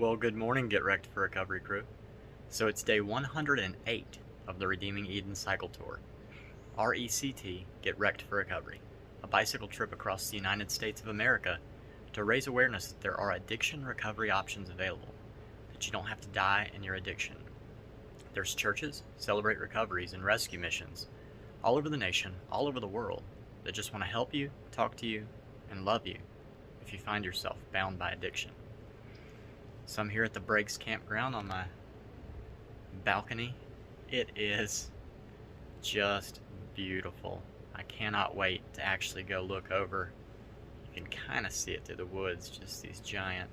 Well, good morning, Get Wrecked for Recovery crew. So it's day 108 of the Redeeming Eden Cycle Tour. RECT, Get Wrecked for Recovery, a bicycle trip across the United States of America to raise awareness that there are addiction recovery options available, that you don't have to die in your addiction. There's churches, celebrate recoveries, and rescue missions all over the nation, all over the world, that just want to help you, talk to you, and love you if you find yourself bound by addiction. So I'm here at the Breaks Campground on my balcony. It is just beautiful. I cannot wait to actually go look over. You can kind of see it through the woods, just these giant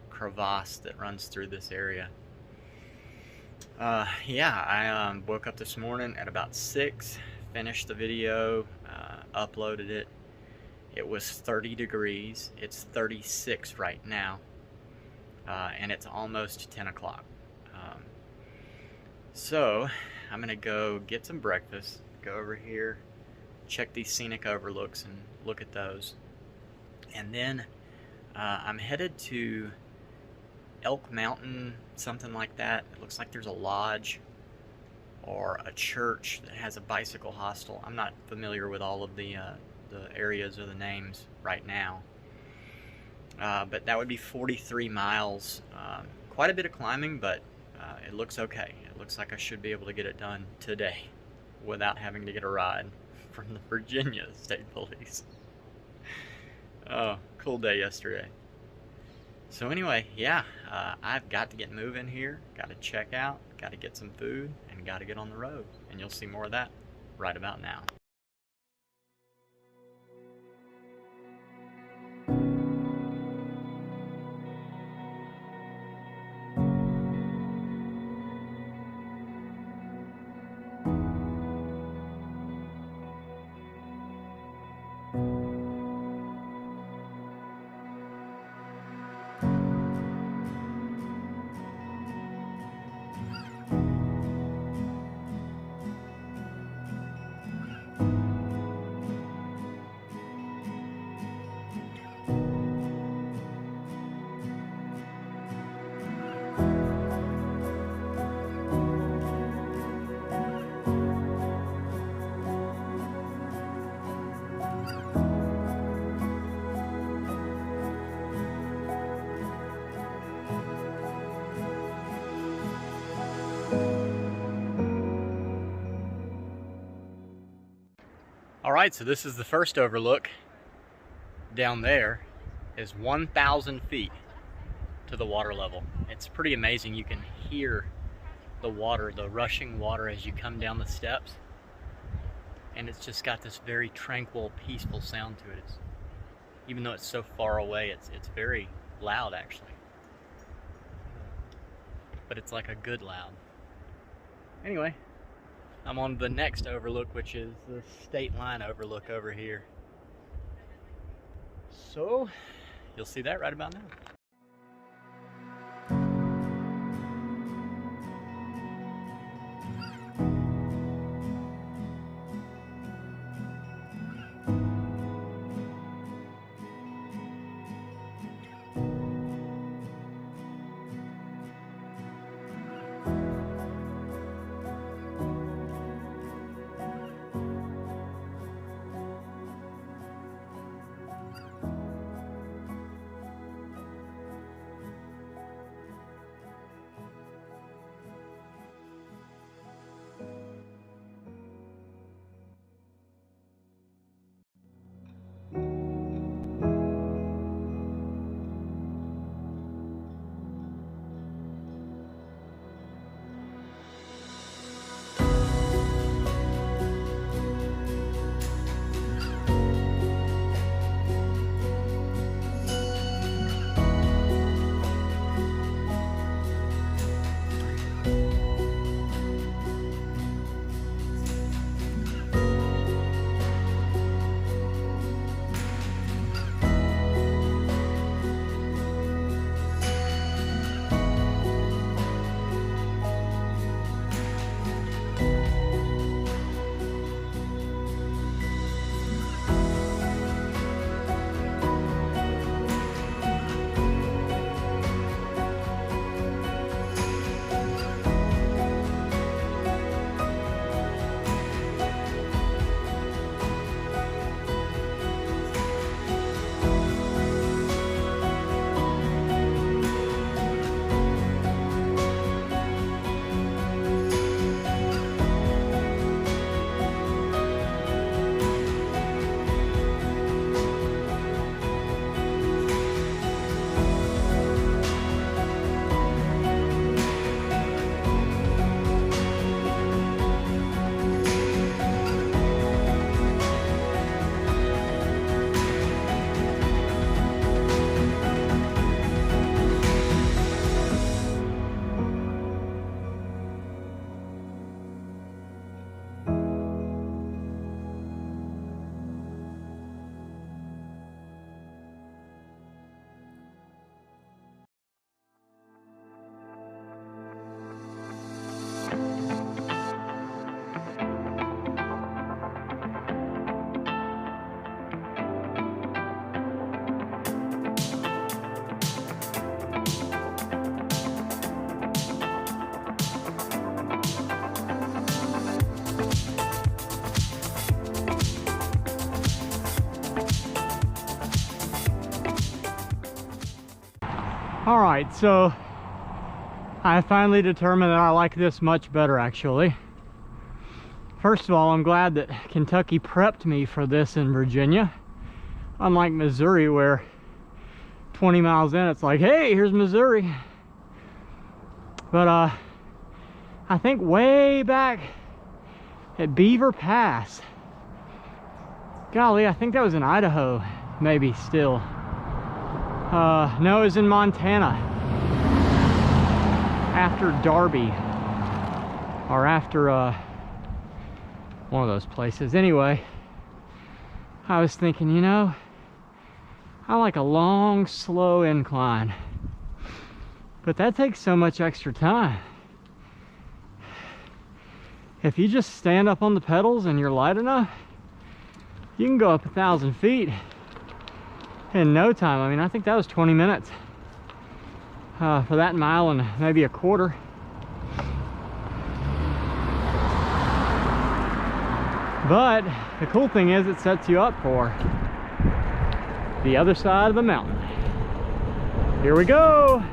crevasse that runs through this area. I woke up this morning at about 6, finished the video, uploaded it. It was 30 degrees. It's 36 right now. And it's almost 10 o'clock. So I'm gonna go get some breakfast, go over here, check these scenic overlooks and look at those. And then I'm headed to Elk Mountain, something like that. It looks like there's a lodge or a church that has a bicycle hostel. I'm not familiar with all of the areas or the names right now. But that would be 43 miles, quite a bit of climbing, but it looks okay. It looks like I should be able to get it done today without having to get a ride from the Virginia State Police. Oh, cool day yesterday. So anyway, I've got to get moving here, got to check out, got to get some food, and got to get on the road. And you'll see more of that right about now. Alright, so this is the first overlook. Down there is 1,000 feet to the water level. It's pretty amazing. You can hear the water, the rushing water as you come down the steps. And it's just got this very tranquil, peaceful sound to it. Even though it's so far away, it's very loud actually. But it's like a good loud. Anyway, I'm on the next overlook, which is the state line overlook over here. So, you'll see that right about now. All right, so I finally determined that I like this much better, actually. First of all, I'm glad that Kentucky prepped me for this in Virginia, unlike Missouri, where 20 miles in it's like, hey, here's Missouri. But I think way back at Beaver Pass, golly, I think that was in Idaho, maybe still. No, it was in Montana, after Darby, or after one of those places. Anyway, I was thinking, you know, I like a long, slow incline, but that takes so much extra time. If you just stand up on the pedals and you're light enough, you can go up 1,000 feet in no time. I mean, I think that was 20 minutes for that mile and maybe a quarter. But the cool thing is it sets you up for the other side of the mountain. Here we go.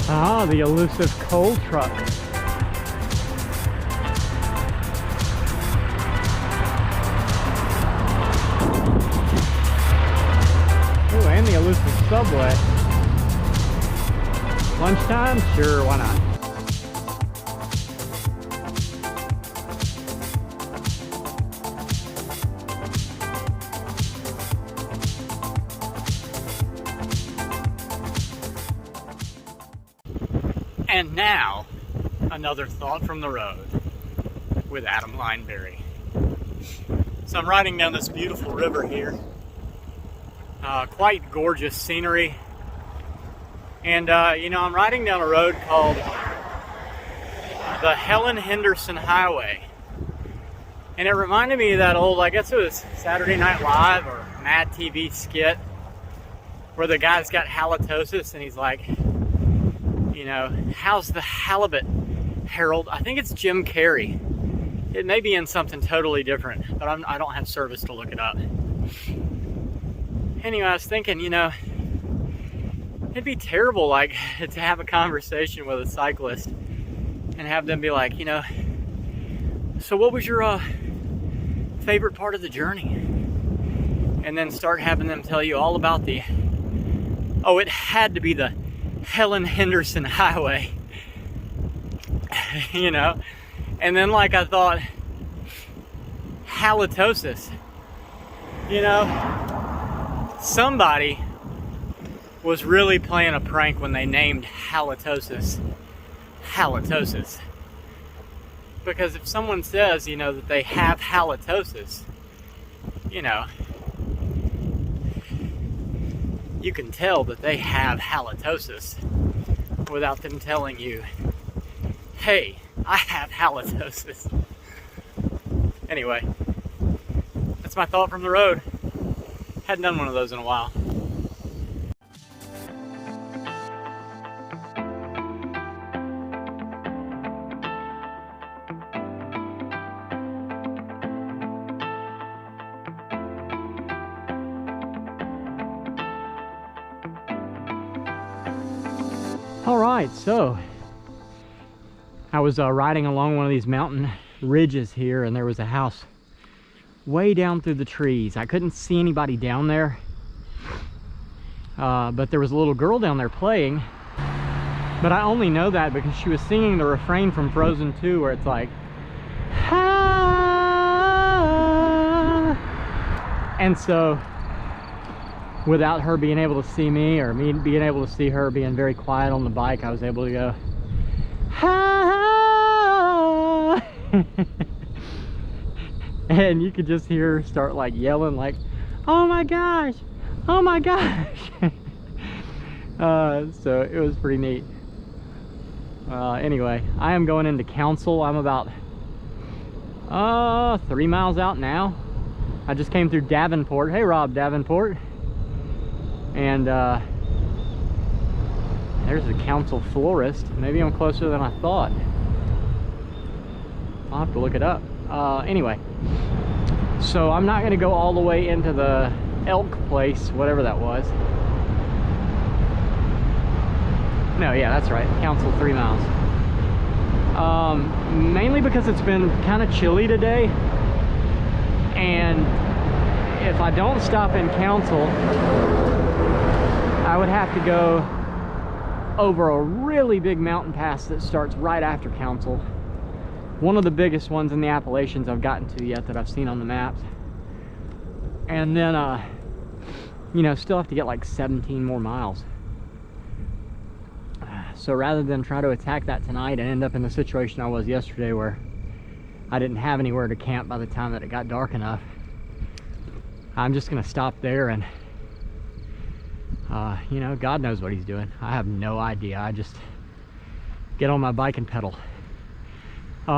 Ah, the elusive coal truck. Ooh, and the elusive subway. Lunchtime? Sure, why not? And now, another thought from the road with Adam Lineberry. So I'm riding down this beautiful river here. Quite gorgeous scenery. And, you know, I'm riding down a road called the Helen Henderson Highway. And it reminded me of that old, I guess it was Saturday Night Live or Mad TV skit, where the guy's got halitosis and he's like, you know, how's the halibut, Harold? I think it's Jim Carrey. It may be in something totally different, but I don't have service to look it up. Anyway, I was thinking, you know, it'd be terrible, like, to have a conversation with a cyclist and have them be like, you know, so what was your favorite part of the journey? And then start having them tell you all about it had to be the Helen Henderson Highway, you know. And then, like, I thought, halitosis, you know, somebody was really playing a prank when they named halitosis halitosis. Because if someone says, you know, that they have halitosis, you know, you can tell that they have halitosis without them telling you, hey, I have halitosis. Anyway, that's my thought from the road. Hadn't done one of those in a while. All right, so I was riding along one of these mountain ridges here, and there was a house way down through the trees. I couldn't see anybody down there, but there was a little girl down there playing. But I only know that because she was singing the refrain from Frozen 2, where it's like, halitosis. And so without her being able to see me, or me being able to see her being very quiet on the bike, I was able to go, ha! And you could just hear her start like yelling like, oh my gosh, oh my gosh. So it was pretty neat. Anyway, I am going into Council. I'm about 3 miles out now. I just came through Davenport. Hey Rob, Davenport. And there's the Council florist. Maybe I'm closer than I thought. I'll have to look it up. Anyway, so I'm not going to go all the way into the elk place, whatever that was. No, yeah, that's right. Council 3 miles. Mainly because it's been kind of chilly today. And if I don't stop in Council, I would have to go over a really big mountain pass that starts right after Council. One of the biggest ones in the Appalachians I've gotten to yet that I've seen on the maps. And then, you know, still have to get like 17 more miles. So rather than try to attack that tonight and end up in the situation I was yesterday where I didn't have anywhere to camp by the time that it got dark enough, I'm just gonna stop there and you know, God knows what he's doing. I have no idea. I just get on my bike and pedal.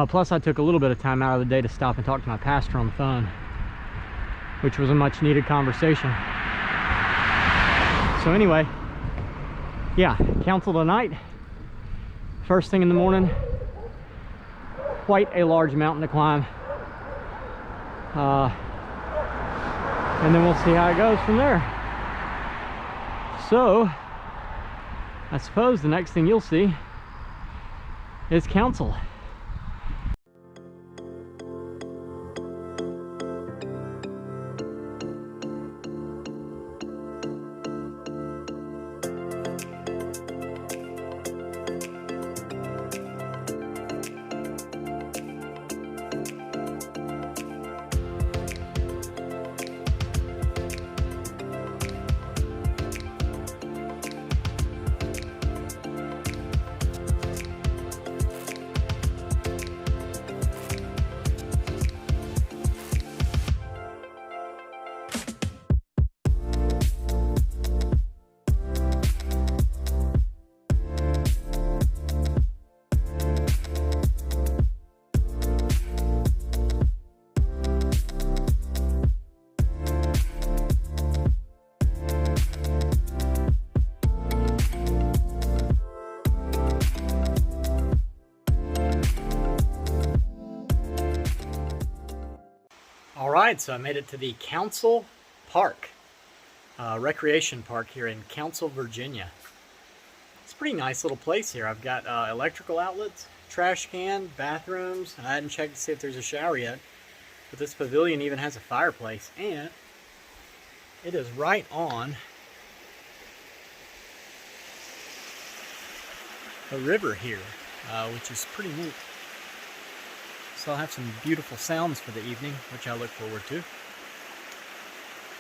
Plus I took a little bit of time out of the day to stop and talk to my pastor on the phone, which was a much needed conversation. So anyway, yeah, Council tonight. First thing in the morning, quite a large mountain to climb. And then we'll see how it goes from there. So, I suppose the next thing you'll see is Council. Alright, so I made it to the Council Park, recreation park here in Council, Virginia. It's a pretty nice little place here. I've got electrical outlets, trash can, bathrooms, and I hadn't checked to see if there's a shower yet. But this pavilion even has a fireplace, and it is right on the river here, which is pretty neat. So I'll have some beautiful sounds for the evening, which I look forward to.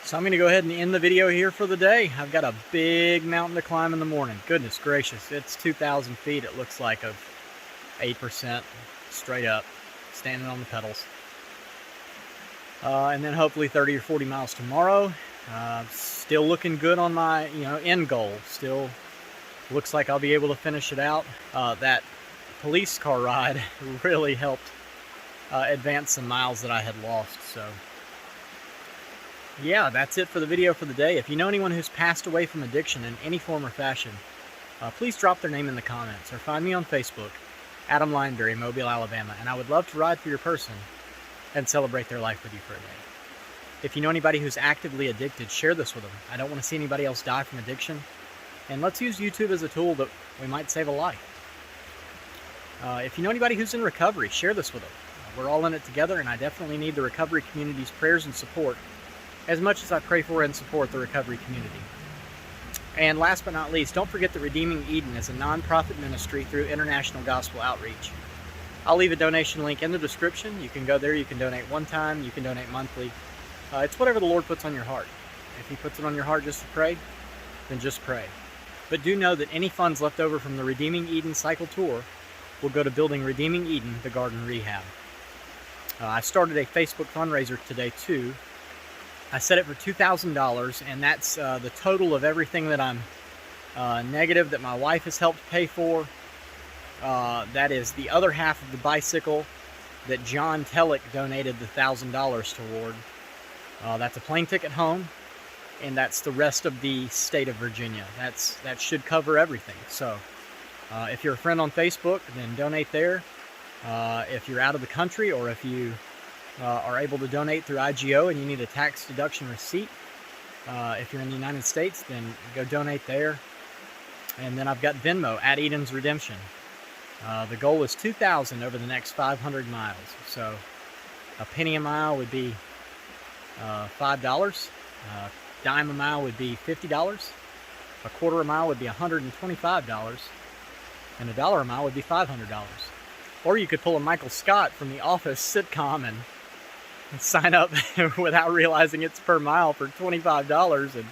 So I'm going to go ahead and end the video here for the day. I've got a big mountain to climb in the morning. Goodness gracious, it's 2,000 feet, it looks like, of 8% straight up, standing on the pedals. And then hopefully 30 or 40 miles tomorrow. Still looking good on my end goal. Still looks like I'll be able to finish it out. That police car ride really helped advance some miles that I had lost. So yeah, that's it for the video for the day. If you know anyone who's passed away from addiction in any form or fashion, please drop their name in the comments or find me on Facebook, Adam Lineberry, Mobile, Alabama, and I would love to ride for your person and celebrate their life with you for a day. If you know anybody who's actively addicted, share this with them. I don't want to see anybody else die from addiction, and let's use YouTube as a tool that we might save a life. If you know anybody who's in recovery, share this with them. We're all in it together, and I definitely need the recovery community's prayers and support as much as I pray for and support the recovery community. And last but not least, don't forget that Redeeming Eden is a non-profit ministry through International Gospel Outreach. I'll leave a donation link in the description. You can go there, you can donate one time, you can donate monthly. It's whatever the Lord puts on your heart. If He puts it on your heart just to pray, then just pray. But do know that any funds left over from the Redeeming Eden Cycle Tour will go to building Redeeming Eden, the Garden Rehab. I started a Facebook fundraiser today too. I set it for $2,000, and that's the total of everything that I'm negative that my wife has helped pay for. That is the other half of the bicycle that John Tellick donated the $1,000 toward. That's a plane ticket home, and that's the rest of the state of Virginia. That should cover everything. So if you're a friend on Facebook, then donate there. If you're out of the country, or if you are able to donate through IGO and you need a tax deduction receipt, if you're in the United States, then go donate there. And then I've got Venmo at Eden's Redemption. The goal is 2,000 over the next 500 miles. So a penny a mile would be $5. Dime a mile would be $50. A quarter a mile would be $125. And $1 a mile would be $500. Or you could pull a Michael Scott from The Office sitcom and sign up without realizing it's per mile for $25, and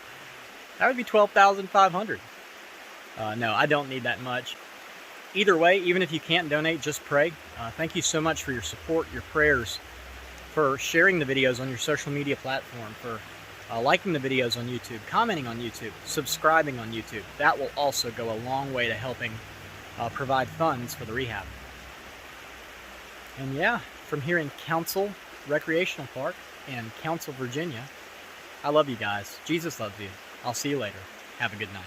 that would be $12,500. No, I don't need that much. Either way, even if you can't donate, just pray. Thank you so much for your support, your prayers, for sharing the videos on your social media platform, for liking the videos on YouTube, commenting on YouTube, subscribing on YouTube. That will also go a long way to helping provide funds for the rehab. And yeah, from here in Council Recreational Park in Council, Virginia, I love you guys. Jesus loves you. I'll see you later. Have a good night.